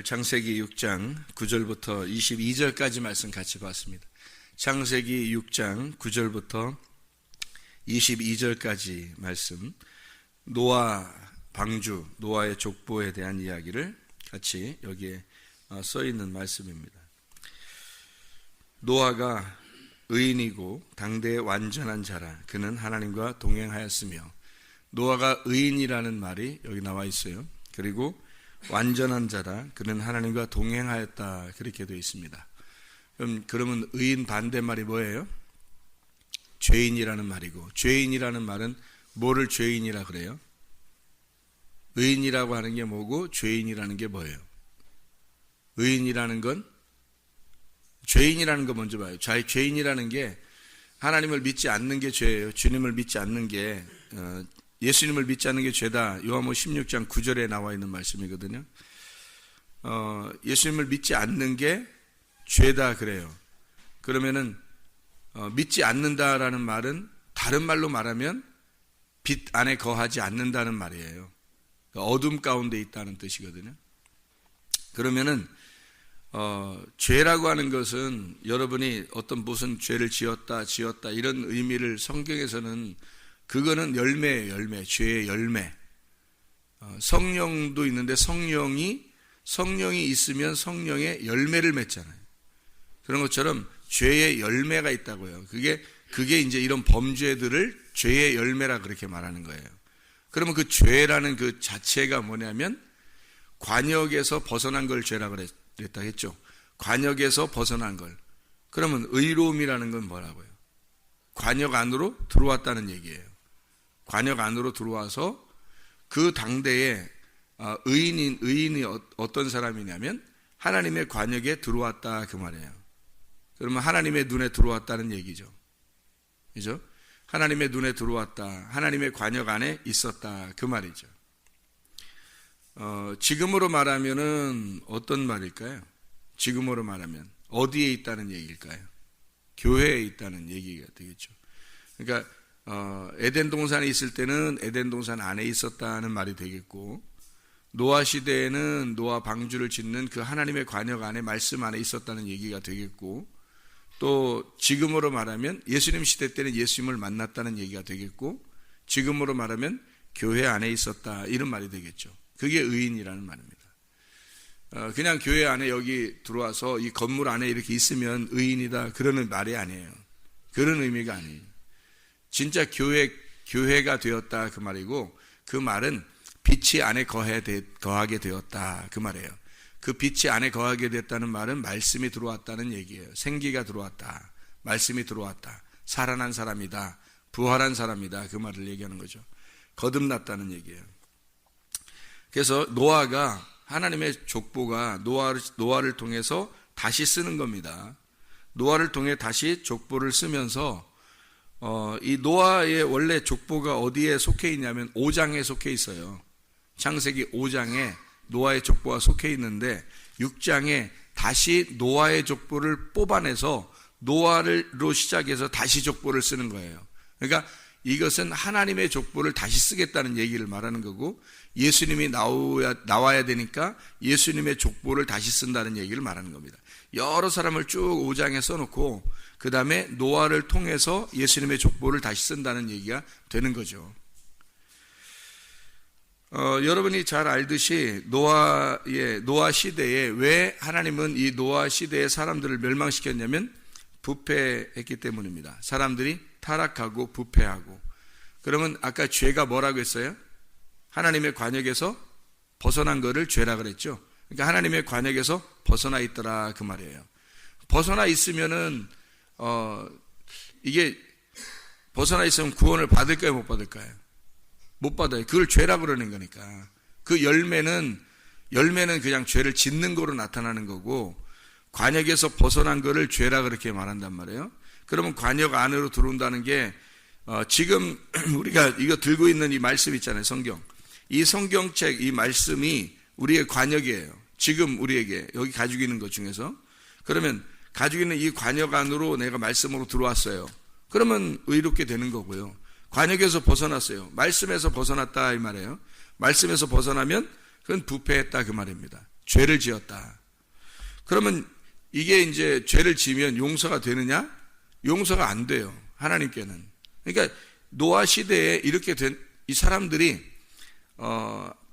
오늘 창세기 6장 9절부터 22절까지 말씀 같이 봤습니다. 창세기 6장 9절부터 22절까지 말씀, 노아 방주, 노아의 족보에 대한 이야기를 같이 여기에 써 있는 말씀입니다. 노아가 의인이고 당대의 완전한 자라. 그는 하나님과 동행하였으며, 노아가 의인이라는 말이 여기 나와 있어요. 그리고 완전한 자라. 그는 하나님과 동행하였다. 그렇게 되어 있습니다. 그러면 의인 반대말이 뭐예요? 죄인이라는 말이고, 죄인이라는 말은 뭐를 죄인이라 그래요? 의인이라고 하는 게 뭐고 죄인이라는 게 뭐예요? 의인이라는 건, 죄인이라는 거 먼저 봐요. 죄인이라는 게 하나님을 믿지 않는 게 죄예요. 주님을 믿지 않는 게, 예수님을 믿지 않는 게 죄다. 요한복음 16장 9절에 나와 있는 말씀이거든요. 예수님을 믿지 않는 게 죄다 그래요. 그러면은 믿지 않는다라는 말은 다른 말로 말하면 빛 안에 거하지 않는다는 말이에요. 어둠 가운데 있다는 뜻이거든요. 그러면은 죄라고 하는 것은 여러분이 어떤 무슨 죄를 지었다 이런 의미를 성경에서는, 그거는 열매예요. 열매, 죄의 열매. 성령도 있는데 성령이 있으면 성령의 열매를 맺잖아요. 그런 것처럼 죄의 열매가 있다고요. 그게 이제 이런 범죄들을 죄의 열매라 그렇게 말하는 거예요. 그러면 그 죄라는 그 자체가 뭐냐면 관역에서 벗어난 걸 죄라 그랬다 했죠. 관역에서 벗어난 걸. 그러면 의로움이라는 건 뭐라고요? 관역 안으로 들어왔다는 얘기예요. 관역 안으로 들어와서 그 당대에 의인이 어떤 사람이냐면 하나님의 관역에 들어왔다 그 말이에요. 그러면 하나님의 눈에 들어왔다는 얘기죠. 그죠? 하나님의 눈에 들어왔다. 하나님의 관역 안에 있었다 그 말이죠. 지금으로 말하면은 어떤 말일까요? 지금으로 말하면 어디에 있다는 얘기일까요? 교회에 있다는 얘기가 되겠죠. 그러니까 에덴 동산에 있을 때는 에덴 동산 안에 있었다는 말이 되겠고, 노아 시대에는 노아 방주를 짓는 그 하나님의 관역 안에, 말씀 안에 있었다는 얘기가 되겠고, 또 지금으로 말하면 예수님 시대 때는 예수님을 만났다는 얘기가 되겠고, 지금으로 말하면 교회 안에 있었다 이런 말이 되겠죠. 그게 의인이라는 말입니다. 그냥 교회 안에 여기 들어와서 이 건물 안에 이렇게 있으면 의인이다 그러는 말이 아니에요. 그런 의미가 아니에요. 진짜 교회가 되었다 그 말이고, 그 말은 빛이 안에 거하게 되었다 그 말이에요. 그 빛이 안에 거하게 됐다는 말은 말씀이 들어왔다는 얘기예요. 생기가 들어왔다, 말씀이 들어왔다, 살아난 사람이다, 부활한 사람이다 그 말을 얘기하는 거죠. 거듭났다는 얘기예요. 그래서 노아가, 하나님의 족보가 노아를 통해서 다시 쓰는 겁니다. 노아를 통해 다시 족보를 쓰면서 이 노아의 원래 족보가 어디에 속해 있냐면 5장에 속해 있어요. 창세기 5장에 노아의 족보가 속해 있는데 6장에 다시 노아의 족보를 뽑아내서 노아로 시작해서 다시 족보를 쓰는 거예요. 그러니까 이것은 하나님의 족보를 다시 쓰겠다는 얘기를 말하는 거고, 예수님이 나와야 되니까 예수님의 족보를 다시 쓴다는 얘기를 말하는 겁니다. 여러 사람을 쭉 5장에 써놓고 그 다음에 노아를 통해서 예수님의 족보를 다시 쓴다는 얘기가 되는 거죠. 여러분이 잘 알듯이 노아 시대에 왜 하나님은 이 노아 시대의 사람들을 멸망시켰냐면 부패했기 때문입니다. 사람들이 타락하고 부패하고. 그러면 아까 죄가 뭐라고 했어요? 하나님의 관역에서 벗어난 거를 죄라 그랬죠. 그러니까 하나님의 관역에서 벗어나 있더라 그 말이에요. 벗어나 있으면은 이게 벗어나 있으면 구원을 받을까요, 못 받을까요? 못 받아요. 그걸 죄라 그러는 거니까. 그 열매는 그냥 죄를 짓는 거로 나타나는 거고, 관역에서 벗어난 거를 죄라 그렇게 말한단 말이에요. 그러면 관역 안으로 들어온다는 게 지금 우리가 이거 들고 있는 이 말씀 있잖아요. 성경. 이 성경책, 이 말씀이 우리의 관역이에요. 지금 우리에게 여기 가지고 있는 것 중에서. 그러면 가지고 있는 이 관역 안으로 내가 말씀으로 들어왔어요. 그러면 의롭게 되는 거고요. 관역에서 벗어났어요. 말씀에서 벗어났다 이 말이에요. 말씀에서 벗어나면 그건 부패했다 그 말입니다. 죄를 지었다. 그러면 이게 이제 죄를 지으면 용서가 되느냐? 용서가 안 돼요. 하나님께는. 그러니까 노아 시대에 이렇게 된 이 사람들이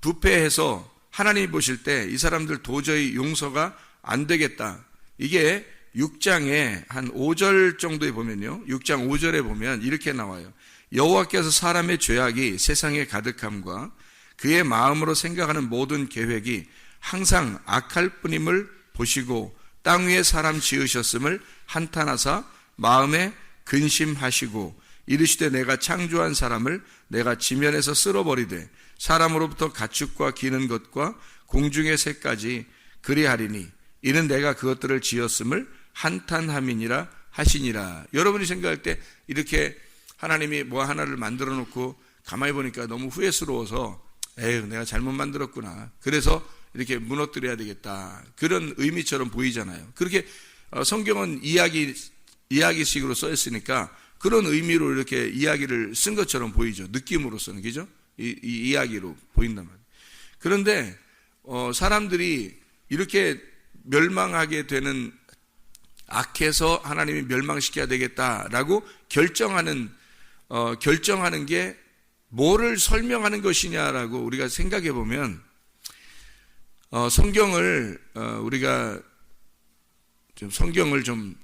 부패해서 하나님이 보실 때 이 사람들 도저히 용서가 안 되겠다. 이게 6장에 한 5절 정도에 보면요. 6장 5절에 보면 이렇게 나와요. 여호와께서 사람의 죄악이 세상에 가득함과 그의 마음으로 생각하는 모든 계획이 항상 악할 뿐임을 보시고 땅 위에 사람 지으셨음을 한탄하사 마음에 근심하시고 이르시되 내가 창조한 사람을 내가 지면에서 쓸어버리되 사람으로부터 가축과 기는 것과 공중의 새까지 그리하리니 이는 내가 그것들을 지었음을 한탄함이니라 하시니라. 여러분이 생각할 때 이렇게 하나님이 뭐 하나를 만들어 놓고 가만히 보니까 너무 후회스러워서 에휴 내가 잘못 만들었구나. 그래서 이렇게 무너뜨려야 되겠다. 그런 의미처럼 보이잖아요. 그렇게 성경은 이야기식으로 써 있으니까 그런 의미로 이렇게 이야기를 쓴 것처럼 보이죠. 느낌으로서는. 그죠? 이 이야기로 보인단 말이에요. 그런데 사람들이 이렇게 멸망하게 되는 악해서 하나님이 멸망시켜야 되겠다라고 결정하는 게 뭐를 설명하는 것이냐라고 우리가 생각해 보면 우리가 성경을 좀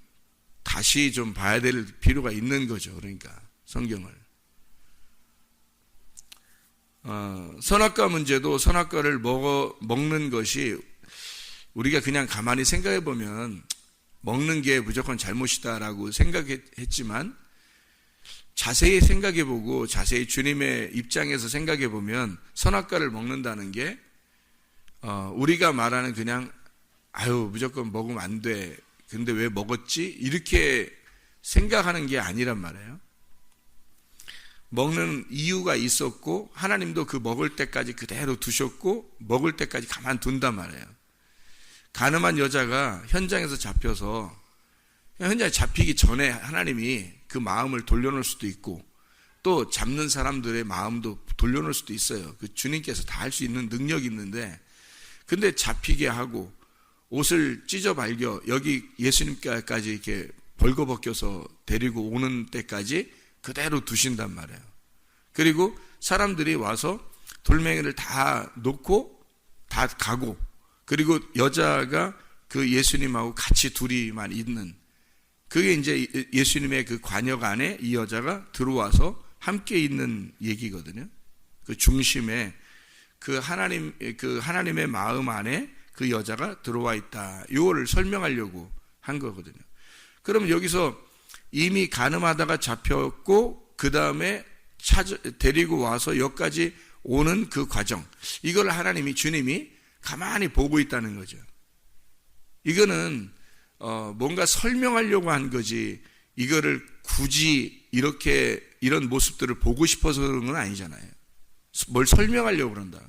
다시 좀 봐야 될 필요가 있는 거죠. 그러니까 성경을 선악과 문제도 선악과를 먹는 것이 우리가 그냥 가만히 생각해 보면 먹는 게 무조건 잘못이다라고 생각했지만 자세히 생각해 보고 자세히 주님의 입장에서 생각해 보면 선악과를 먹는다는 게 우리가 말하는 그냥 무조건 먹으면 안 돼. 근데 왜 먹었지? 이렇게 생각하는 게 아니란 말이에요. 먹는 이유가 있었고 하나님도 그 먹을 때까지 그대로 두셨고 먹을 때까지 가만 둔단 말이에요. 가늠한 여자가 현장에서 잡혀서 현장에 잡히기 전에 하나님이 그 마음을 돌려놓을 수도 있고 또 잡는 사람들의 마음도 돌려놓을 수도 있어요. 그 주님께서 다 할 수 있는 능력이 있는데 근데 잡히게 하고 옷을 찢어 발겨 여기 예수님께까지 이렇게 벌거벗겨서 데리고 오는 때까지 그대로 두신단 말이에요. 그리고 사람들이 와서 돌멩이를 다 놓고 다 가고 그리고 여자가 그 예수님하고 같이 둘이만 있는 그게 이제 예수님의 그 관역 안에 이 여자가 들어와서 함께 있는 얘기거든요. 그 중심에 그 하나님의 마음 안에 그 여자가 들어와 있다. 이거를 설명하려고 한 거거든요. 그럼 여기서 이미 간음하다가 잡혔고 그 다음에 데리고 와서 여기까지 오는 그 과정, 이걸 주님이 가만히 보고 있다는 거죠. 이거는 뭔가 설명하려고 한 거지 이거를 굳이 이런 모습들을 보고 싶어서 그런 건 아니잖아요. 뭘 설명하려고 그런다.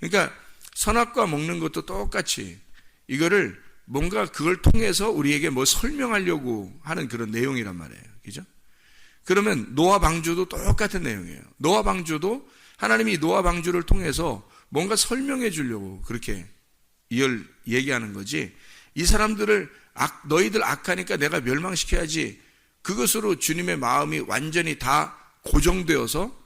그러니까 선악과 먹는 것도 똑같이 이거를 뭔가 그걸 통해서 우리에게 뭐 설명하려고 하는 그런 내용이란 말이에요. 그죠? 그러면 노아 방주도 똑같은 내용이에요. 노아 방주도 하나님이 노아 방주를 통해서 뭔가 설명해 주려고 그렇게 이걸 얘기하는 거지. 이 사람들을 너희들 악하니까 내가 멸망시켜야지. 그것으로 주님의 마음이 완전히 다 고정되어서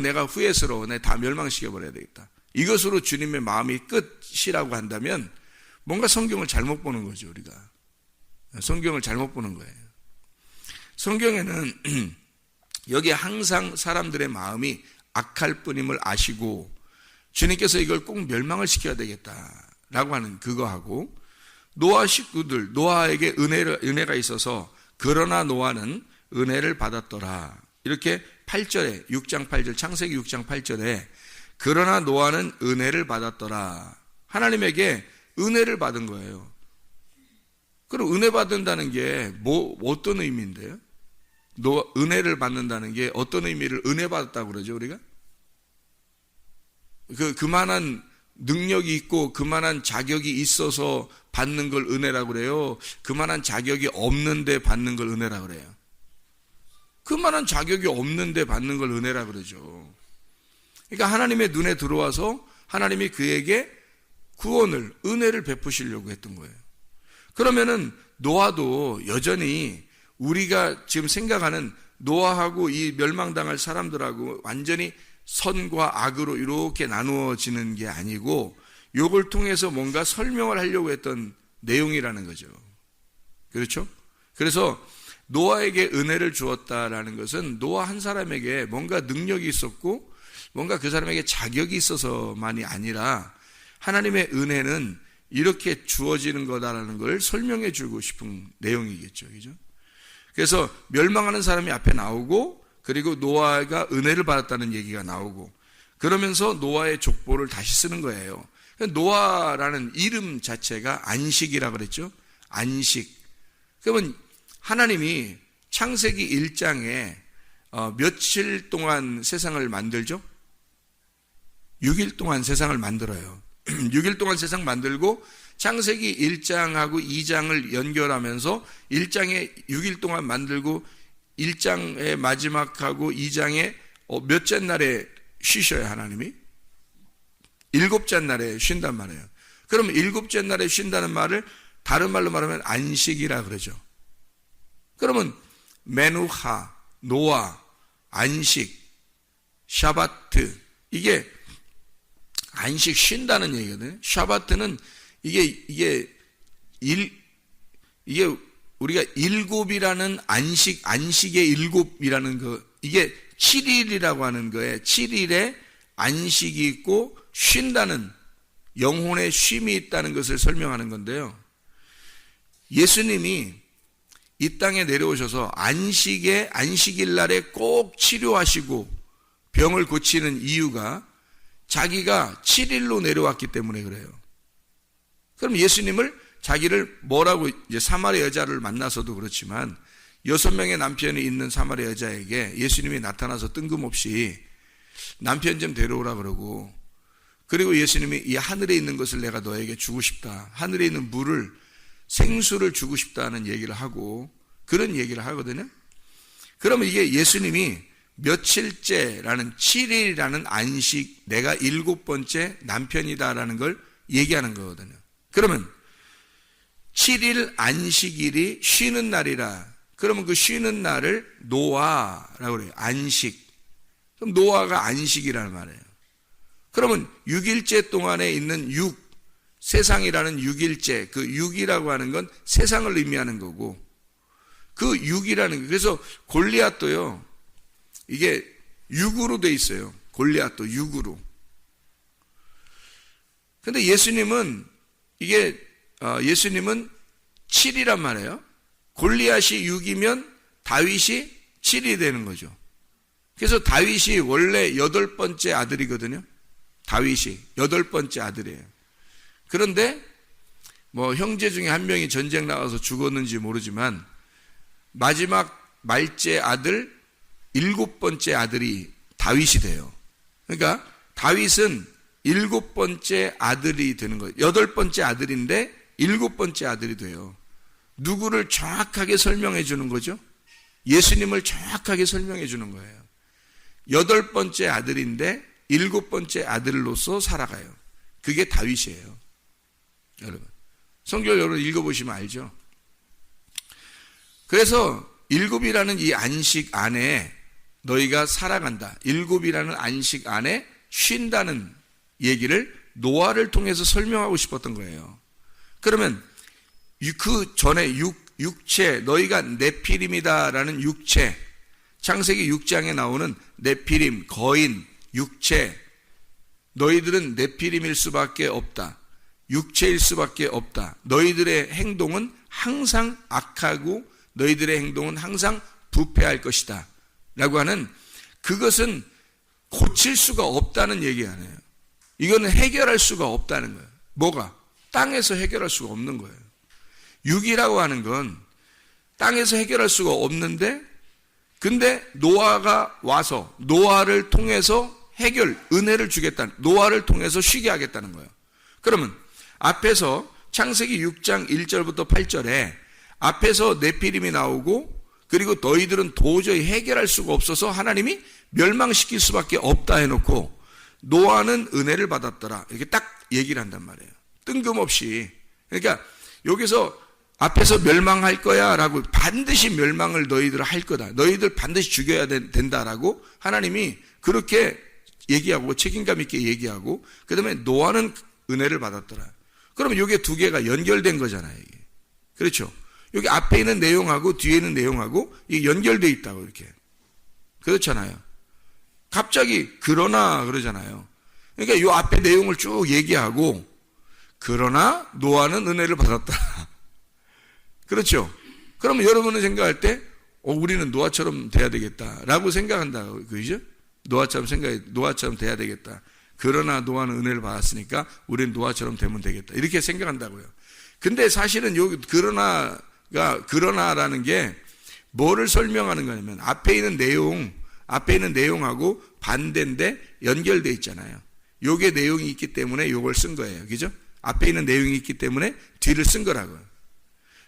내가 후회스러워. 내가 다 멸망시켜버려야 되겠다. 이것으로 주님의 마음이 끝이라고 한다면 뭔가 성경을 잘못 보는 거죠. 우리가 성경을 잘못 보는 거예요. 성경에는 여기 항상 사람들의 마음이 악할 뿐임을 아시고 주님께서 이걸 꼭 멸망을 시켜야 되겠다라고 하는 그거하고 노아 식구들, 노아에게 은혜가 있어서 그러나 노아는 은혜를 받았더라. 이렇게 8절에 6장 8절 창세기 6장 8절에 그러나 노아는 은혜를 받았더라. 하나님에게 은혜를 받은 거예요. 그럼 은혜 받는다는 게 어떤 의미인데요? 은혜를 받는다는 게 어떤 의미를 은혜 받았다고 그러죠, 우리가? 그만한 능력이 있고 그만한 자격이 있어서 받는 걸 은혜라고 그래요? 그만한 자격이 없는데 받는 걸 은혜라고 그래요? 그만한 자격이 없는데 받는 걸 은혜라고 그러죠. 그러니까 하나님의 눈에 들어와서 하나님이 그에게 구원을, 은혜를 베푸시려고 했던 거예요. 그러면은 노아도 여전히 우리가 지금 생각하는 노아하고 이 멸망당할 사람들하고 완전히 선과 악으로 이렇게 나누어지는 게 아니고 이걸 통해서 뭔가 설명을 하려고 했던 내용이라는 거죠. 그렇죠? 그래서 노아에게 은혜를 주었다라는 것은 노아 한 사람에게 뭔가 능력이 있었고 뭔가 그 사람에게 자격이 있어서만이 아니라 하나님의 은혜는 이렇게 주어지는 거다라는 걸 설명해 주고 싶은 내용이겠죠. 그죠? 그래서 멸망하는 사람이 앞에 나오고 그리고 노아가 은혜를 받았다는 얘기가 나오고 그러면서 노아의 족보를 다시 쓰는 거예요. 노아라는 이름 자체가 안식이라고 그랬죠. 안식. 그러면 하나님이 창세기 1장에 며칠 동안 세상을 만들죠? 6일 동안 세상을 만들어요. 6일 동안 세상 만들고 창세기 1장하고 2장을 연결하면서 1장에 6일 동안 만들고 1장의 마지막하고 2장에 몇째 날에 쉬셔요, 하나님이? 7째 날에 쉰단 말이에요. 그러면 7째 날에 쉰다는 말을 다른 말로 말하면 안식이라 그러죠. 그러면 메누하, 노아, 안식, 샤바트 이게 안식 쉰다는 얘기거든요. 샤바트는 이게 우리가 일곱이라는 안식의 일곱이라는 거, 이게 7일이라고 하는 거에 7일에 안식이 있고 쉰다는 영혼의 쉼이 있다는 것을 설명하는 건데요. 예수님이 이 땅에 내려오셔서 안식일 날에 꼭 치료하시고 병을 고치는 이유가 자기가 7일로 내려왔기 때문에 그래요. 그럼 예수님을 자기를 뭐라고 이제 사마리아 여자를 만나서도 그렇지만 6명의 남편이 있는 사마리아 여자에게 예수님이 나타나서 뜬금없이 남편 좀 데려오라 그러고 그리고 예수님이 이 하늘에 있는 것을 내가 너에게 주고 싶다. 하늘에 있는 물을 생수를 주고 싶다는 얘기를 하고 그런 얘기를 하거든요. 그러면 이게 예수님이 며칠째라는 7일이라는 안식 내가 7번째 남편이다라는 걸 얘기하는 거거든요. 그러면 7일 안식일이 쉬는 날이라 그러면 그 쉬는 날을 노아라고 그래요. 안식. 그럼 노아가 안식이라는 말이에요. 그러면 6일째 동안에 있는 세상이라는 6일째, 그 6이라고 하는 건 세상을 의미하는 거고 그 6이라는 게 그래서 골리앗도요. 이게 6으로 돼 있어요. 골리앗도 6으로. 근데 예수님은 7이란 말이에요. 골리앗이 6이면 다윗이 7이 되는 거죠. 그래서 다윗이 원래 8번째 아들이거든요. 다윗이 8번째 아들이에요. 그런데 뭐 형제 중에 한 명이 전쟁 나가서 죽었는지 모르지만 마지막 말째 아들 7번째 아들이 다윗이 돼요. 그러니까 다윗은 7번째 아들이 되는 거예요. 8번째 아들인데 7번째 아들이 돼요. 누구를 정확하게 설명해 주는 거죠? 예수님을 정확하게 설명해 주는 거예요. 8번째 아들인데 7번째 아들로서 살아가요. 그게 다윗이에요. 여러분. 성경 여러분 읽어보시면 알죠? 그래서 7이라는 이 안식 안에 너희가 살아간다. 7이라는 안식 안에 쉰다는 얘기를 노아를 통해서 설명하고 싶었던 거예요. 그러면 그 전에 육체, 너희가 네피림이다라는 육체, 창세기 6장에 나오는 네피림, 거인, 육체, 너희들은 네피림일 수밖에 없다. 육체일 수밖에 없다. 너희들의 행동은 항상 악하고 너희들의 행동은 항상 부패할 것이다. 라고 하는 그것은 고칠 수가 없다는 얘기 아니에요. 이거는 해결할 수가 없다는 거예요. 뭐가? 땅에서 해결할 수가 없는 거예요. 육이라고 하는 건 땅에서 해결할 수가 없는데 근데 노아가 와서 노아를 통해서 은혜를 주겠다는, 노아를 통해서 쉬게 하겠다는 거예요. 그러면 앞에서 창세기 6장 1절부터 8절에 앞에서 네피림이 나오고 그리고 너희들은 도저히 해결할 수가 없어서 하나님이 멸망시킬 수밖에 없다 해놓고 노아는 은혜를 받았더라 이렇게 딱 얘기를 한단 말이에요. 뜬금없이. 그러니까 여기서 앞에서 멸망할 거야 라고, 반드시 멸망을 너희들 할 거다, 너희들 반드시 죽여야 된다라고 하나님이 그렇게 얘기하고 책임감 있게 얘기하고, 그 다음에 노아는 은혜를 받았더라. 그러면 이게 두 개가 연결된 거잖아요. 이게. 그렇죠. 여기 앞에 있는 내용하고 뒤에 있는 내용하고 이게 연결되어 있다고, 이렇게. 그렇잖아요. 갑자기 그러나 그러잖아요. 그러니까 이 앞에 내용을 쭉 얘기하고, 그러나 노아는 은혜를 받았다. 그렇죠. 그러면 여러분은 생각할 때 우리는 노아처럼 돼야 되겠다라고 생각한다. 그죠? 노아처럼 돼야 되겠다. 그러나 노아는 은혜를 받았으니까 우리는 노아처럼 되면 되겠다. 이렇게 생각한다고요. 근데 사실은 여기 그러나라는 게 뭐를 설명하는 거냐면, 앞에 있는 내용하고 반대인데 연결되어 있잖아요. 요게 내용이 있기 때문에 요걸 쓴 거예요. 그죠? 앞에 있는 내용이 있기 때문에 뒤를 쓴 거라고요.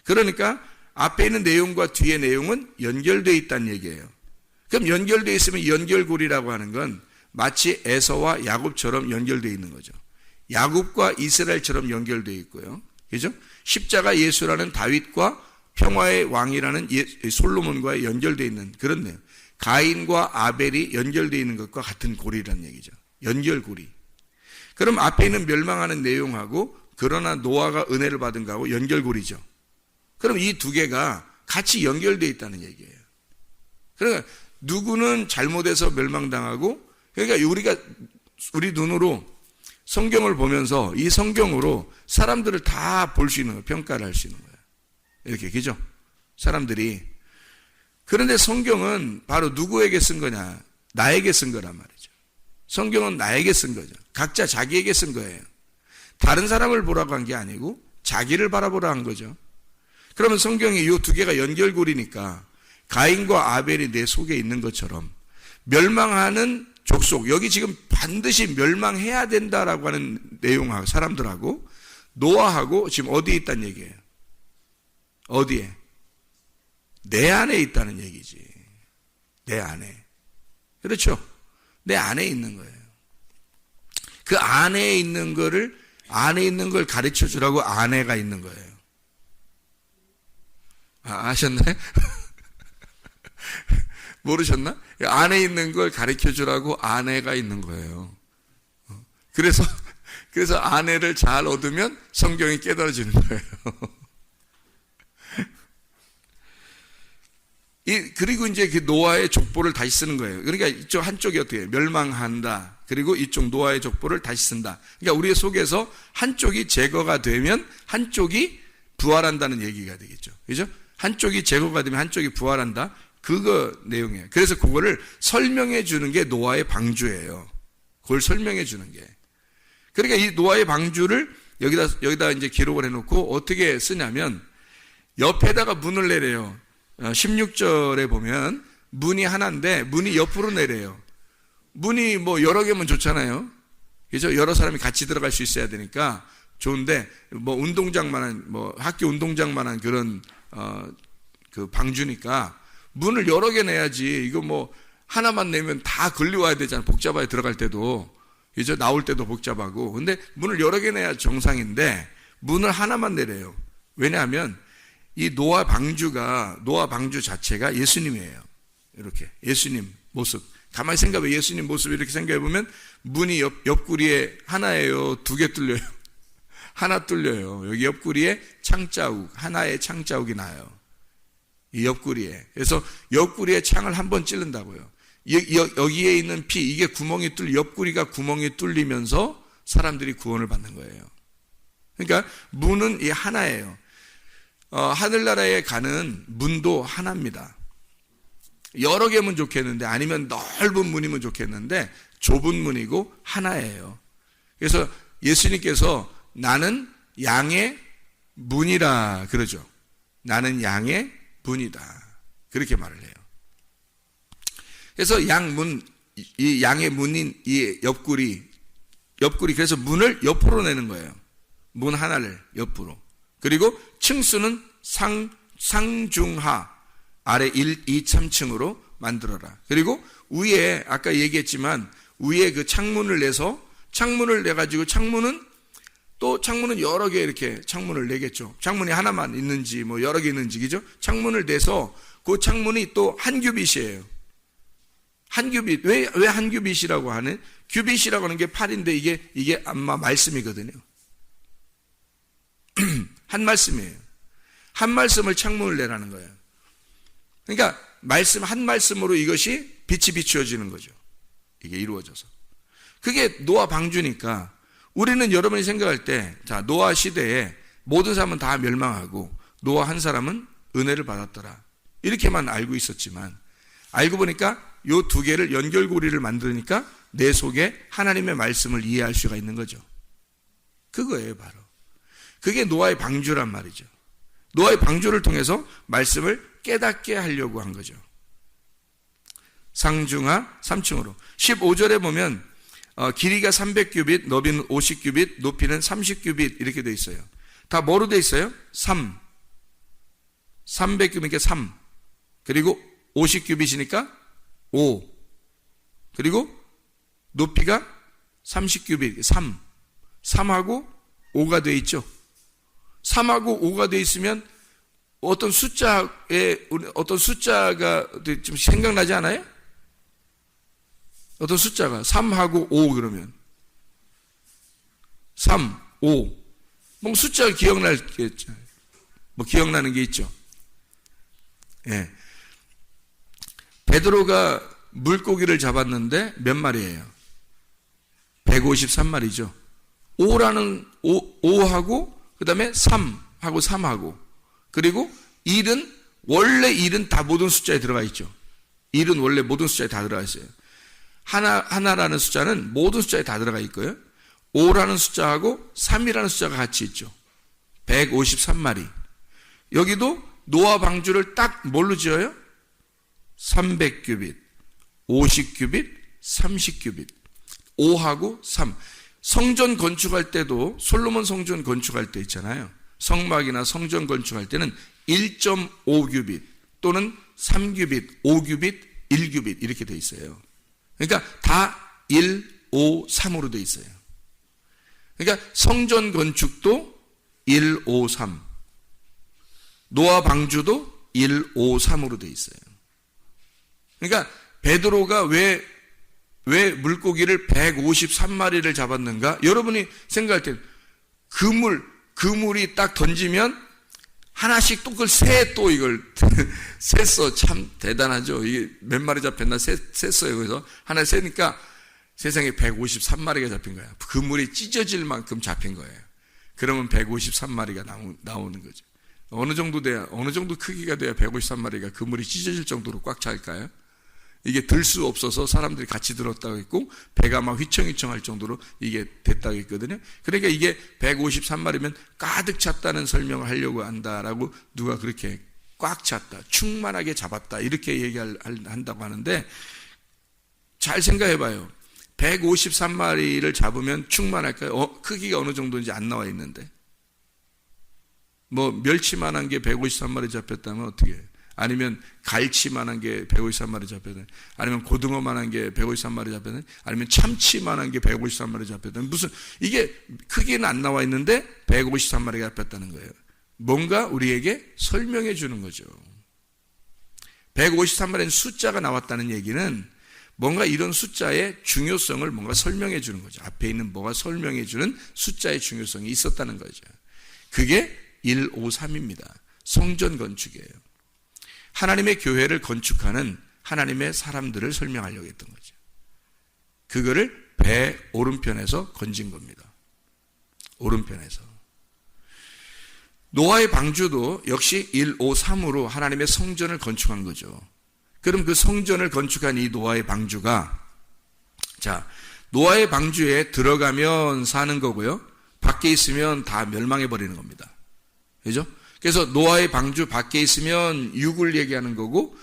그러니까 앞에 있는 내용과 뒤의 내용은 연결되어 있다는 얘기예요. 그럼 연결되어 있으면 연결고리라고 하는 건 마치 에서와 야곱처럼 연결되어 있는 거죠. 야곱과 이스라엘처럼 연결되어 있고요. 그죠? 십자가 예수라는 다윗과 평화의 왕이라는 솔로몬과 연결되어 있는 그런 내용. 가인과 아벨이 연결되어 있는 것과 같은 고리라는 얘기죠. 연결고리. 그럼 앞에 있는 멸망하는 내용하고 그러나 노아가 은혜를 받은 거하고 연결고리죠. 그럼 이 두 개가 같이 연결되어 있다는 얘기예요. 그러니까 누구는 잘못해서 멸망당하고, 그러니까 우리 눈으로 성경을 보면서 이 성경으로 사람들을 다 볼 수 있는 거예요. 평가를 할 수 있는 거예요. 이렇게, 그죠? 사람들이. 그런데 성경은 바로 누구에게 쓴 거냐? 나에게 쓴 거란 말이죠. 성경은 나에게 쓴 거죠. 각자 자기에게 쓴 거예요. 다른 사람을 보라고 한 게 아니고 자기를 바라보라 한 거죠. 그러면 성경이 이 두 개가 연결고리니까 가인과 아벨이 내 속에 있는 것처럼 멸망하는 족속, 여기 지금 반드시 멸망해야 된다라고 하는 내용하고 사람들하고 노아하고 지금 어디에 있다는 얘기예요? 어디에? 내 안에 있다는 얘기지. 내 안에. 그렇죠? 내 안에 있는 거예요. 그 안에 있는 걸 가르쳐 주라고 아내가 있는 거예요. 아셨나요? 모르셨나? 안에 있는 걸 가르쳐 주라고 아내가 있는 거예요. 그래서 아내를 잘 얻으면 성경이 깨달아지는 거예요. 그리고 이제 그 노아의 족보를 다시 쓰는 거예요. 그러니까 이쪽 한쪽이 어떻게 해요? 멸망한다. 그리고 이쪽 노아의 족보를 다시 쓴다. 그러니까 우리 속에서 한쪽이 제거가 되면 한쪽이 부활한다는 얘기가 되겠죠. 그죠? 한쪽이 제거가 되면 한쪽이 부활한다. 그거 내용이에요. 그래서 그거를 설명해 주는 게 노아의 방주예요. 그걸 설명해 주는 게. 그러니까 이 노아의 방주를 여기다 이제 기록을 해놓고 어떻게 쓰냐면 옆에다가 문을 내려요. 16절에 보면 문이 하나인데 문이 옆으로 내려요. 문이 뭐 여러 개면 좋잖아요. 그죠? 여러 사람이 같이 들어갈 수 있어야 되니까 좋은데 뭐 운동장만한 뭐 학교 운동장만한 그런 그 방주니까 문을 여러 개 내야지. 이거 뭐 하나만 내면 다 걸려와야 되잖아. 복잡하게 들어갈 때도. 그죠? 나올 때도 복잡하고. 근데 문을 여러 개 내야 정상인데 문을 하나만 내려요. 왜냐하면 이 노아 방주 자체가 예수님이에요. 이렇게 예수님 모습. 가만히 생각해. 예수님 모습 이렇게 생각해 보면 문이 옆구리에 하나예요, 두 개 뚫려요. 하나 뚫려요. 여기 옆구리에 창자국, 하나의 창자국이 나요. 이 옆구리에. 그래서 옆구리에 창을 한 번 찌른다고요. 여기에 있는 피, 이게 옆구리가 구멍이 뚫리면서 사람들이 구원을 받는 거예요. 그러니까 문은 이 하나예요. 하늘나라에 가는 문도 하나입니다. 여러 개면 좋겠는데, 아니면 넓은 문이면 좋겠는데 좁은 문이고 하나예요. 그래서 예수님께서 나는 양의 문이라 그러죠. 나는 양의 문이다. 그렇게 말을 해요. 그래서 이 양의 문인 이 옆구리, 그래서 문을 옆으로 내는 거예요. 문 하나를 옆으로. 그리고 층수는 상중하, 아래 1, 2, 3층으로 만들어라. 그리고 위에 아까 얘기했지만 위에 그 창문을 내가지고 창문은 또 창문은 여러 개 이렇게 창문을 내겠죠. 창문이 하나만 있는지 뭐 여러 개 있는지, 그죠? 창문을 내서 그 창문이 또 한 규빗이에요. 한 규빗. 왜 한 규빗이라고 하는? 규빗이라고 하는 게 8인데 이게 아마 말씀이거든요. 한 말씀이에요. 한 말씀을 창문을 내라는 거예요. 그러니까 말씀 한 말씀으로 이것이 빛이 비추어지는 거죠. 이게 이루어져서. 그게 노아 방주니까 우리는 여러분이 생각할 때, 자, 노아 시대에 모든 사람은 다 멸망하고 노아 한 사람은 은혜를 받았더라. 이렇게만 알고 있었지만 알고 보니까 요 두 개를 연결고리를 만드니까 내 속에 하나님의 말씀을 이해할 수가 있는 거죠. 그거예요, 바로. 그게 노아의 방주란 말이죠. 노아의 방주를 통해서 말씀을 깨닫게 하려고 한 거죠. 상중하 3층으로. 15절에 보면 길이가 300규빗, 너비는 50규빗, 높이는 30규빗 이렇게 돼 있어요. 다 뭐로 돼 있어요? 3. 300규빗이니까 3. 그리고 50규빗이니까 5. 그리고 높이가 30규빗, 3. 3하고 5가 돼 있죠. 3하고 5가 돼 있으면 어떤 숫자가 좀 생각나지 않아요? 어떤 숫자가 3하고 5 그러면 3, 5. 뭐 숫자가 기억나겠죠. 뭐 기억나는 게 있죠. 예. 베드로가 물고기를 잡았는데 몇 마리예요? 153마리죠. 5하고 그다음에 3하고 3하고 그리고 1은 원래 1은 다 모든 숫자에 들어가 있죠. 1은 원래 모든 숫자에 다 들어가 있어요. 하나라는 숫자는 모든 숫자에 다 들어가 있고요. 5라는 숫자하고 3이라는 숫자가 같이 있죠. 153마리. 여기도 노아 방주를 딱 뭘로 지어요? 300규빗, 50규빗, 30규빗. 5하고 3. 성전 건축할 때도 솔로몬 성전 건축할 때 있잖아요. 성막이나 성전 건축할 때는 1.5규빗 또는 3규빗, 5규빗, 1규빗 이렇게 돼 있어요. 그러니까 다 1, 5, 3으로 돼 있어요. 그러니까 성전 건축도 1, 5, 3. 노아 방주도 1, 5, 3으로 돼 있어요. 그러니까 베드로가 왜 물고기를 153마리를 잡았는가? 여러분이 생각할 때 그물이 딱 던지면 하나씩 또 그걸 또 이걸 셌어. 참 대단하죠. 이게 몇 마리 잡혔나 셌어요. 그래서 하나 세니까 세상에 153마리가 잡힌 거야. 그물이 찢어질 만큼 잡힌 거예요. 그러면 153마리가 나오는 거죠. 어느 정도 크기가 돼야 153마리가 그물이 찢어질 정도로 꽉 찰까요? 이게 들 수 없어서 사람들이 같이 들었다고 했고 배가 막 휘청휘청할 정도로 이게 됐다고 했거든요. 그러니까 이게 153마리면 가득 찼다는 설명을 하려고 한다라고 누가 그렇게 꽉 찼다, 충만하게 잡았다 이렇게 얘기한다고 하는데 잘 생각해 봐요. 153마리를 잡으면 충만할까요? 크기가 어느 정도인지 안 나와 있는데 뭐 멸치만한 게 153마리 잡혔다면 어떻게 해요? 아니면 갈치만한 게 153마리 잡혔다. 아니면 고등어만한 게 153마리 잡혔다. 아니면 참치만한 게 153마리 잡혔다. 무슨 이게 크기는 안 나와 있는데 153마리가 잡혔다는 거예요. 뭔가 우리에게 설명해 주는 거죠. 153마리는 숫자가 나왔다는 얘기는 뭔가 이런 숫자의 중요성을 뭔가 설명해 주는 거죠. 앞에 있는 뭐가 설명해 주는 숫자의 중요성이 있었다는 거죠. 그게 153입니다. 성전 건축이에요. 하나님의 교회를 건축하는 하나님의 사람들을 설명하려고 했던 거죠. 그거를 배 오른편에서 건진 겁니다. 오른편에서. 노아의 방주도 역시 153으로 하나님의 성전을 건축한 거죠. 그럼 그 성전을 건축한 이 노아의 방주가 노아의 방주에 들어가면 사는 거고요. 밖에 있으면 다 멸망해 버리는 겁니다. 그죠? 그래서 노아의 방주 밖에 있으면 육을 얘기하는 거고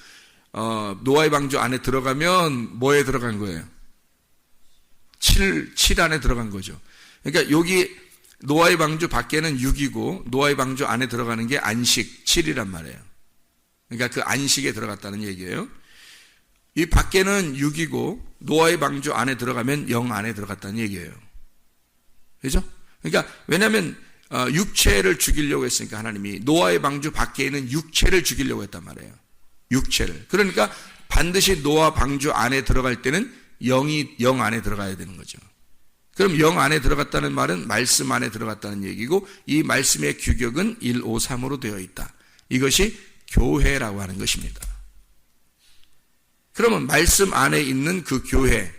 노아의 방주 안에 들어가면 뭐에 들어간 거예요? 7 안에 들어간 거죠. 그러니까 여기 노아의 방주 밖에는 6이고 노아의 방주 안에 들어가는 게 안식 7이란 말이에요. 그러니까 그 안식에 들어갔다는 얘기예요. 이 밖에는 6이고 노아의 방주 안에 들어가면 0 안에 들어갔다는 얘기예요. 그죠? 그러니까 왜냐하면 육체를 죽이려고 했으니까 하나님이 노아의 방주 밖에 있는 육체를 죽이려고 했단 말이에요. 육체를. 그러니까 반드시 노아 방주 안에 들어갈 때는 영 안에 들어가야 되는 거죠. 그럼 영 안에 들어갔다는 말은 말씀 안에 들어갔다는 얘기고, 이 말씀의 규격은 153으로 되어 있다. 이것이 교회라고 하는 것입니다. 그러면 말씀 안에 있는 그 교회,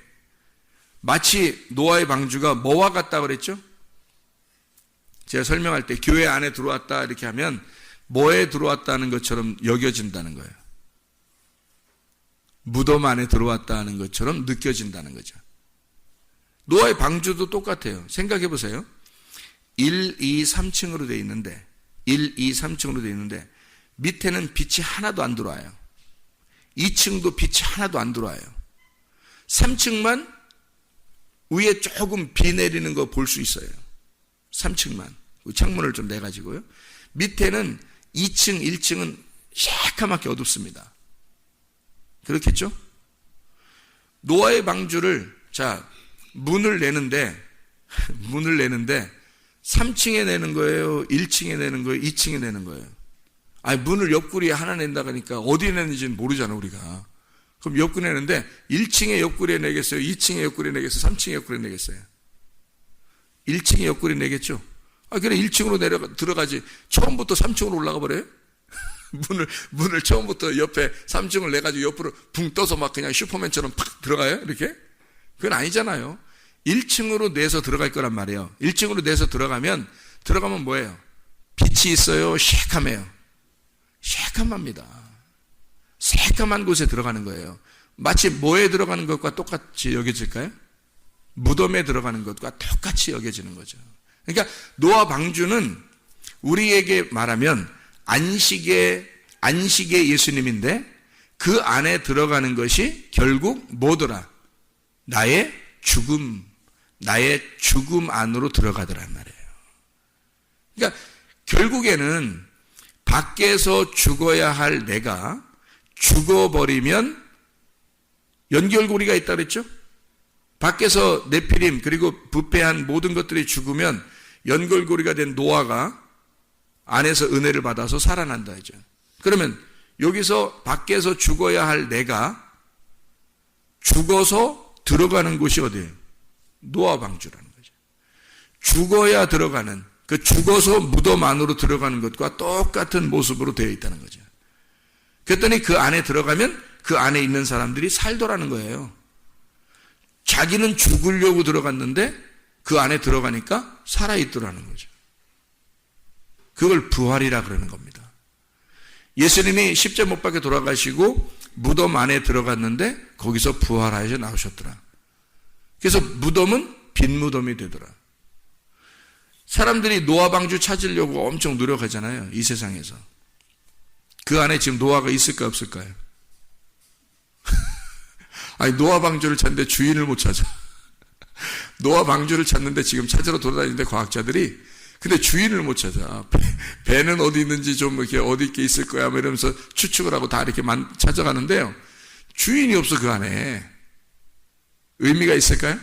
마치 노아의 방주가 뭐와 같다 그랬죠? 제가 설명할 때 교회 안에 들어왔다 이렇게 하면 뭐에 들어왔다는 것처럼 여겨진다는 거예요. 무덤 안에 들어왔다는 것처럼 느껴진다는 거죠. 노아의 방주도 똑같아요. 생각해 보세요. 1, 2, 3층으로 되어 있는데 1, 2, 3층으로 되어 있는데 밑에는 빛이 하나도 안 들어와요. 2층도 빛이 하나도 안 들어와요. 3층만 위에 조금 비 내리는 거 볼 수 있어요. 3층만. 창문을 좀 내가지고요. 밑에는 2층, 1층은 새카맣게 어둡습니다. 그렇겠죠? 노아의 방주를, 문을 내는데 3층에 내는 거예요? 1층에 내는 거예요? 2층에 내는 거예요? 아니, 문을 옆구리에 하나 낸다고 하니까 어디에 내는지는 모르잖아, 우리가. 그럼 옆구리에 내는데 1층에 옆구리에 내겠어요? 2층에 옆구리에 내겠어요? 3층에 옆구리에 내겠어요? 1층에 옆구리에 내겠죠? 그래, 1층으로 들어가지. 처음부터 3층으로 올라가 버려요? 문을 처음부터 옆에 3층을 내가지고 옆으로 붕 떠서 막 그냥 슈퍼맨처럼 팍 들어가요? 이렇게? 그건 아니잖아요. 1층으로 내서 들어갈 거란 말이에요. 1층으로 내서 들어가면 뭐예요? 빛이 있어요? 새카매요? 새카맣니다. 새까만 곳에 들어가는 거예요. 마치 뭐에 들어가는 것과 똑같이 여겨질까요? 무덤에 들어가는 것과 똑같이 여겨지는 거죠. 그러니까 노아 방주는 우리에게 말하면 안식의 예수님인데, 그 안에 들어가는 것이 결국 뭐더라? 나의 죽음 안으로 들어가더란 말이에요. 그러니까 결국에는 밖에서 죽어야 할 내가 죽어버리면 연결고리가 있다 그랬죠? 밖에서 네피림 그리고 부패한 모든 것들이 죽으면 연결고리가 된 노아가 안에서 은혜를 받아서 살아난다 하죠. 그러면 여기서 밖에서 죽어야 할 내가 죽어서 들어가는 곳이 어디예요? 노아 방주라는 거죠. 죽어야 들어가는, 그 죽어서 무덤 안으로 들어가는 것과 똑같은 모습으로 되어 있다는 거죠. 그랬더니 그 안에 들어가면 그 안에 있는 사람들이 살더라는 거예요. 자기는 죽으려고 들어갔는데 그 안에 들어가니까 살아있더라는 거죠. 그걸 부활이라 그러는 겁니다. 예수님이 십자가 못 박혀 돌아가시고 무덤 안에 들어갔는데 거기서 부활하셔 나오셨더라. 그래서 무덤은 빈 무덤이 되더라. 사람들이 노아 방주 찾으려고 엄청 노력하잖아요, 이 세상에서. 그 안에 지금 노아가 있을까 없을까요? 아니, 노아 방주를 찾는데 주인을 못 찾아. 노아 방주를 찾는데 지금 찾으러 돌아다니는데 과학자들이, 근데 주인을 못 찾아. 배는 어디 있는지 좀 이렇게 어디 있게 있을 거야 뭐 이러면서 추측을 하고 다 이렇게 찾아가는데요, 주인이 없어. 그 안에 의미가 있을까요?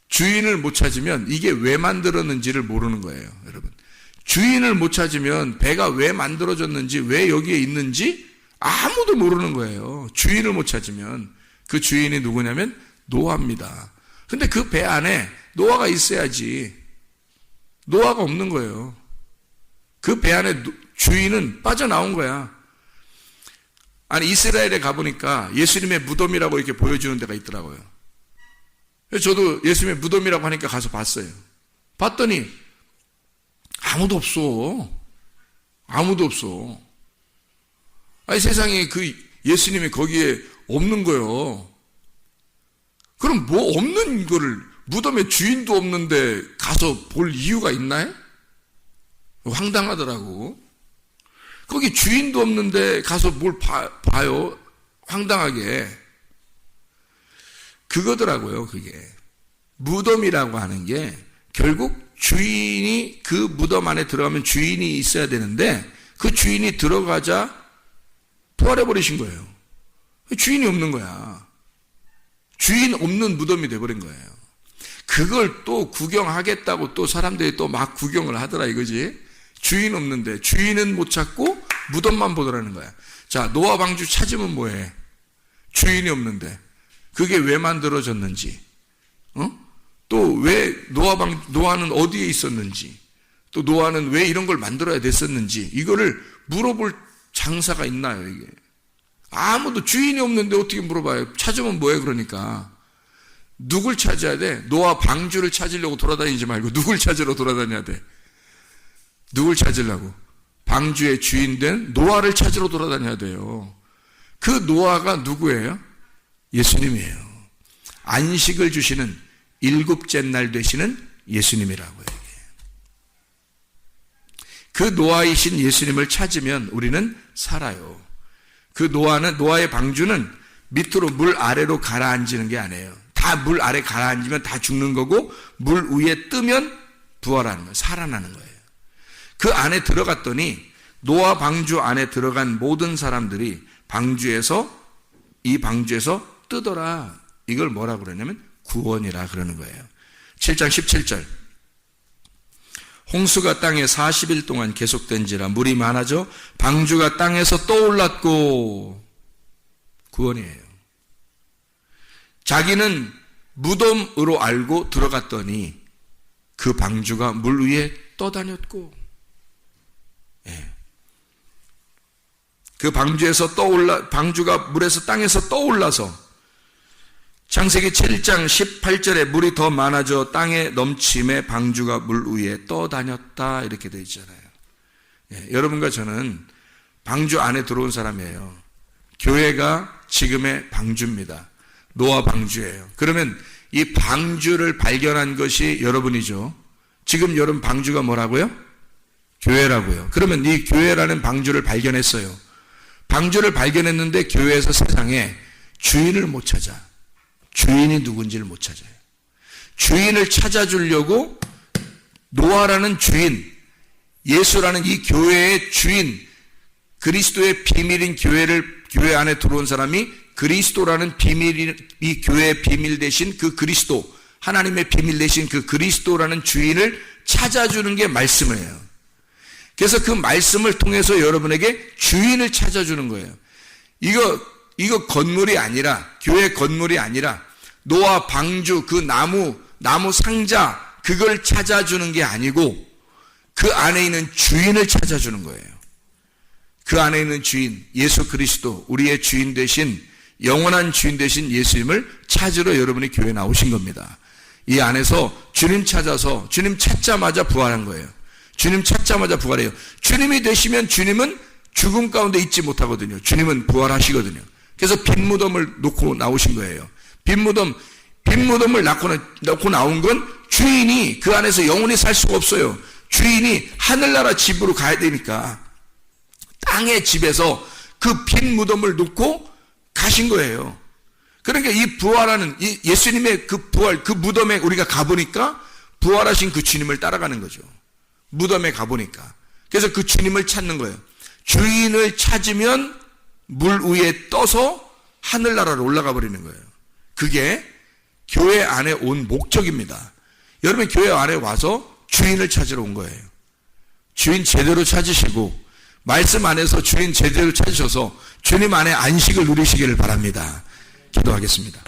주인을 못 찾으면 이게 왜 만들었는지를 모르는 거예요, 여러분. 주인을 못 찾으면 배가 왜 만들어졌는지, 왜 여기에 있는지 아무도 모르는 거예요. 주인을 못 찾으면. 그 주인이 누구냐면 노아입니다. 근데 그 배 안에 노아가 있어야지. 노아가 없는 거예요. 그 배 안에 주인은 빠져나온 거야. 아니, 이스라엘에 가보니까 예수님의 무덤이라고 이렇게 보여주는 데가 있더라고요. 저도 예수님의 무덤이라고 하니까 가서 봤어요. 봤더니 아무도 없어. 아무도 없어. 아니, 세상에 그 예수님이 거기에 없는 거예요. 그럼 뭐 없는 거를, 무덤에 주인도 없는데 가서 볼 이유가 있나요? 황당하더라고. 거기 주인도 없는데 가서 뭘 봐요? 황당하게. 그거더라고요, 그게. 무덤이라고 하는 게 결국 주인이, 그 무덤 안에 들어가면 주인이 있어야 되는데 그 주인이 들어가자 부활해버리신 거예요. 주인이 없는 거야. 주인 없는 무덤이 돼버린 거예요. 그걸 또 구경하겠다고 또 사람들이 또 막 구경을 하더라 이거지. 주인 없는데 주인은 못 찾고 무덤만 보더라는 거야. 자, 노아 방주 찾으면 뭐해? 주인이 없는데 그게 왜 만들어졌는지, 또 왜 노아는 어디에 있었는지, 또 노아는 왜 이런 걸 만들어야 됐었는지, 이거를 물어볼 장사가 있나요? 이게 아무도 주인이 없는데 어떻게 물어봐요? 찾으면 뭐해? 그러니까 누굴 찾아야 돼? 노아 방주를 찾으려고 돌아다니지 말고 누굴 찾으러 돌아다녀야 돼? 누굴 찾으려고? 방주의 주인된 노아를 찾으러 돌아다녀야 돼요. 그 노아가 누구예요? 예수님이에요. 안식을 주시는 일곱째 날 되시는 예수님이라고요. 그 노아이신 예수님을 찾으면 우리는 살아요. 그 노아의 방주는 밑으로 물 아래로 가라앉는 게 아니에요. 다 물 아래 가라앉으면 다 죽는 거고, 물 위에 뜨면 부활하는 거예요. 살아나는 거예요. 그 안에 들어갔더니 노아 방주 안에 들어간 모든 사람들이 이 방주에서 뜨더라. 이걸 뭐라 그러냐면 구원이라 그러는 거예요. 7장 17절. 홍수가 땅에 40일 동안 계속된지라 물이 많아져 방주가 땅에서 떠올랐고, 구원이에요. 자기는 무덤으로 알고 들어갔더니 그 방주가 물 위에 떠다녔고, 그 방주가 물에서 땅에서 떠올라서 창세기 7장 18절에 물이 더 많아져 땅에 넘침에 방주가 물 위에 떠다녔다 이렇게 되어 있잖아요. 여러분과 저는 방주 안에 들어온 사람이에요. 교회가 지금의 방주입니다. 노아 방주예요. 그러면 이 방주를 발견한 것이 여러분이죠. 지금 여러분 방주가 뭐라고요? 교회라고요. 그러면 이 교회라는 방주를 발견했어요. 방주를 발견했는데 교회에서 세상에 주인을 못 찾아. 주인이 누군지를 못 찾아요. 주인을 찾아주려고 노아라는 주인, 예수라는 이 교회의 주인, 그리스도의 비밀인 교회 안에 들어온 사람이 그리스도라는 이 교회의 비밀 대신 그 그리스도, 하나님의 비밀 대신 그 그리스도라는 주인을 찾아주는 게 말씀이에요. 그래서 그 말씀을 통해서 여러분에게 주인을 찾아주는 거예요. 이거 건물이 아니라, 교회 건물이 아니라 노아 방주 그 나무 상자 그걸 찾아주는 게 아니고 그 안에 있는 주인을 찾아주는 거예요. 그 안에 있는 주인 예수 그리스도, 우리의 주인 되신, 영원한 주인 되신 예수님을 찾으러 여러분이 교회에 나오신 겁니다. 이 안에서 주님 찾자마자 부활한 거예요. 주님 찾자마자 부활해요. 주님이 되시면 주님은 죽음 가운데 있지 못하거든요. 주님은 부활하시거든요. 그래서 빈 무덤을 놓고 나오신 거예요. 빈 무덤을 놓고 나온 건 주인이 그 안에서 영원히 살 수가 없어요. 주인이 하늘나라 집으로 가야 되니까 땅의 집에서 그 빈 무덤을 놓고 가신 거예요. 그러니까 이 부활하는 이 예수님의 그 부활, 그 무덤에 우리가 가보니까 부활하신 그 주님을 따라가는 거죠. 무덤에 가보니까. 그래서 그 주님을 찾는 거예요. 주인을 찾으면 물 위에 떠서 하늘나라로 올라가 버리는 거예요. 그게 교회 안에 온 목적입니다. 여러분 교회 안에 와서 주인을 찾으러 온 거예요. 주인 제대로 찾으시고 말씀 안에서 주인 제대로 찾으셔서 주님 안에 안식을 누리시기를 바랍니다. 기도하겠습니다.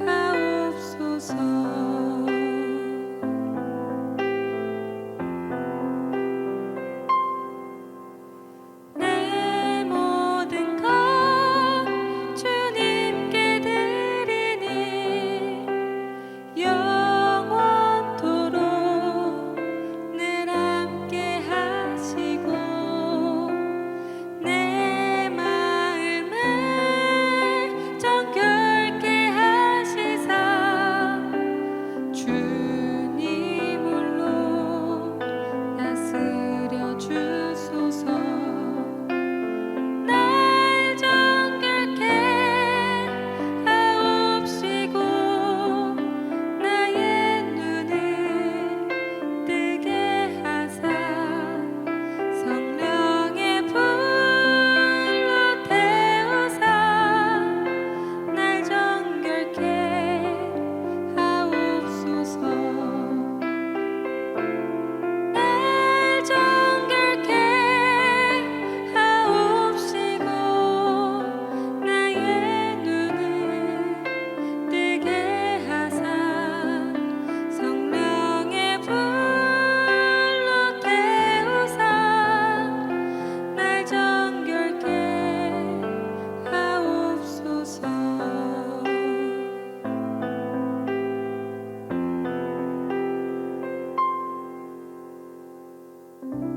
하옵소서. 있습니다.